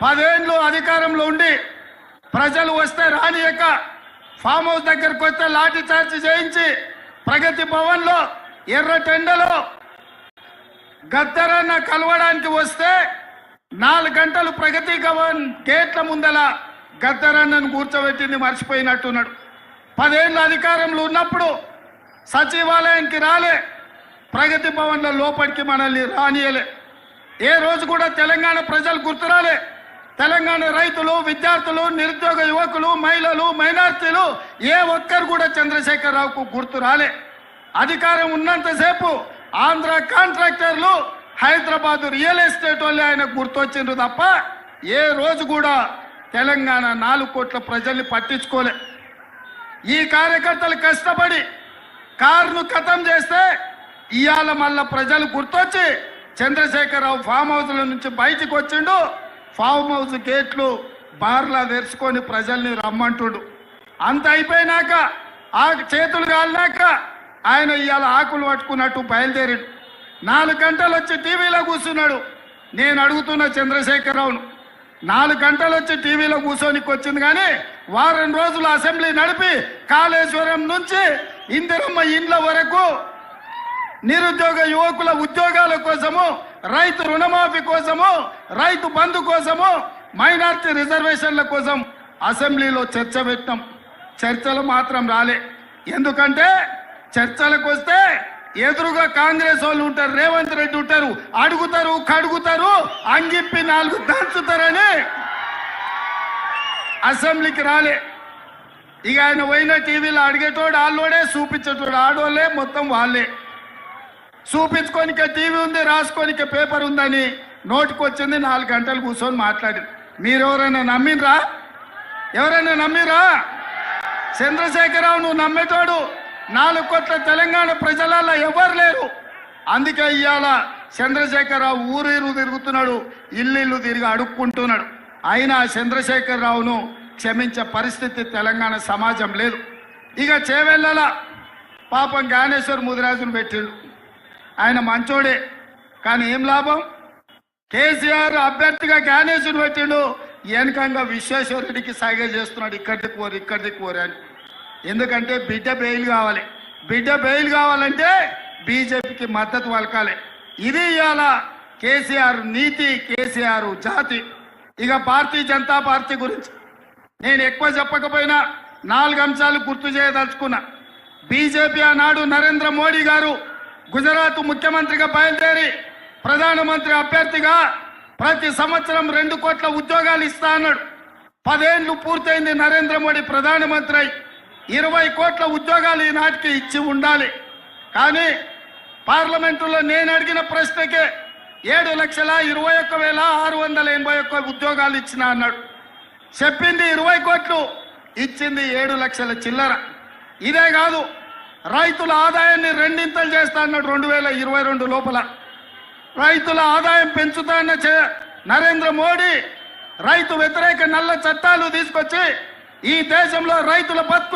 10 ఏళ్ళు అధికారంలో ఉండి ప్రజలు వస్తే రానియక ఫామ్ హౌస్ దగ్గరకు వస్తే లాఠీ చార్జ్ చేయించి ప్రగతి భవన్లో ఎర్ర టెండలో గద్దరన్న కలవడానికి వస్తే 4 గంటలు ప్రగతి భవన్ గేట్ల ముందల గద్దరన్నను కూర్చోబెట్టింది మర్చిపోయినట్టున్నాడు. 10 ఏళ్ళు అధికారంలో ఉన్నప్పుడు సచివాలయానికి రాలే, ప్రగతి భవన్ల లోపలికి మనల్ని రానియలే. ఏ రోజు కూడా తెలంగాణ ప్రజలు గుర్తురాలే. తెలంగాణ రైతులు, విద్యార్థులు, నిరుద్యోగ యువకులు, మహిళలు, మైనార్టీలు ఏ ఒక్కరు కూడా చంద్రశేఖరరావుకు గుర్తు రాలే. అధికారం ఉన్నంతసేపు ఆంధ్ర కాంట్రాక్టర్లు, హైదరాబాద్ రియల్ ఎస్టేట్ వాళ్ళు ఆయన గుర్తొచ్చిండ్రు తప్ప ఏ రోజు కూడా తెలంగాణ 4 కోట్ల ప్రజల్ని పట్టించుకోలే. ఈ కార్యకర్తలు కష్టపడి కారును ఖతం చేస్తే ఇవాళ మళ్ళా ప్రజలు గుర్తొచ్చి చంద్రశేఖరరావు ఫామ్ హౌస్ల నుంచి బయటికి వచ్చిండు. ఫామ్ హౌస్ గేట్లు బార్లా తెరుచుకొని ప్రజల్ని రమ్మంటుడు. అంత అయిపోయినాక ఆ చేతులు కాలినాక ఆయన ఇవాళ ఆకులు పట్టుకున్నట్టు బయలుదేరాడు. 4 గంటలు వచ్చి టీవీలో కూర్చున్నాడు. నేను అడుగుతున్న చంద్రశేఖరరావును, 4 గంటలు వచ్చి టీవీలో కూర్చోనికి వచ్చింది కానీ వారం రోజులు అసెంబ్లీ నడిపి కాళేశ్వరం నుంచి ఇందిరమ్మ ఇండ్ల వరకు నిరుద్యోగ యువకుల ఉద్యోగాల కోసము, రైతు రుణమాఫీ కోసము, రైతు బంధు కోసము, మైనార్టీ రిజర్వేషన్ల కోసం అసెంబ్లీలో చర్చ పెట్టాం. చర్చలు మాత్రం రాలే. ఎందుకంటే చర్చలకు వస్తే ఎదురుగా కాంగ్రెస్ వాళ్ళు ఉంటారు, రేవంత్ రెడ్డి ఉంటారు, అడుగుతారు, కడుగుతారు, అంగిప్పి 4 దంచుతారని అసెంబ్లీకి రాలే. ఇక ఆయన పోయిన టీవీలో అడిగేటోడు ఆళ్ళోడే, చూపించేటోడు ఆడోళ్ళే, మొత్తం వాళ్ళే. చూపించుకోనికే టీవీ ఉంది, రాసుకోనికే పేపర్ ఉందని నోటికొచ్చింది 4 గంటలు కూర్చొని మాట్లాడి. మీరు ఎవరైనా నమ్మినరా? ఎవరైనా నమ్మిరా? చంద్రశేఖరరావు నువ్వు నమ్మేటోడు 4 కోట్ల తెలంగాణ ప్రజలలో ఎవరు లేరు. అందుకే ఇవాళ చంద్రశేఖరరావు ఊరు తిరుగుతున్నాడు, ఇల్లు తిరిగి అడుక్కుంటున్నాడు. అయినా చంద్రశేఖరరావును క్షమించే పరిస్థితి తెలంగాణ సమాజం లేదు. ఇక చేవెళ్ళల పాపం జ్ఞానేశ్వర్ ముదిరాజును పెట్టిండు. ఆయన మంచోడే, కానీ ఏం లాభం? కేసీఆర్ అభ్యర్థిగా జ్ఞానేశ్వరుని పెట్టిండు, వెనకంగా విశ్వేశ్వరరెడ్డికి సైగ చేస్తున్నాడు, ఇక్కడికి కోరి అని. ఎందుకంటే బిడ్డ బెయిల్ కావాలి. బిడ్డ బెయిల్ కావాలంటే బీజేపీకి మద్దతు పలకాలి. ఇది ఇవాళ కేసీఆర్ నీతి, కేసీఆర్ జాతి. ఇక భారతీయ జనతా పార్టీ గురించి నేను ఎక్కువ చెప్పకపోయినా 4 అంశాలు గుర్తు చేయదలుచుకున్నా. బీజేపీ ఆనాడు నరేంద్ర మోడీ గారు గుజరాత్ ముఖ్యమంత్రిగా బయలుదేరి ప్రధానమంత్రి అభ్యర్థిగా ప్రతి సంవత్సరం 2 కోట్ల ఉద్యోగాలు ఇస్తా అన్నాడు. 10 ఏళ్ళు పూర్తయింది నరేంద్ర మోడీ ప్రధానమంత్రి అయి. 20 కోట్ల ఉద్యోగాలు ఈనాటికి ఇచ్చి ఉండాలి. కానీ పార్లమెంటులో నేను అడిగిన ప్రశ్నకే 7,21,681 ఉద్యోగాలు ఇచ్చిన అన్నాడు. చెప్పింది 20 కోట్లు, ఇచ్చింది 7 లక్షల చిల్లర. ఇదే కాదు, రైతుల ఆదాయాన్ని 2 చేస్తా అన్నాడు 2022 లోపల. రైతుల ఆదాయం పెంచుతా అన్న నరేంద్ర మోడీ రైతు వ్యతిరేక నల్ల చట్టాలు తీసుకొచ్చి ఈ దేశంలో రైతుల బతుకు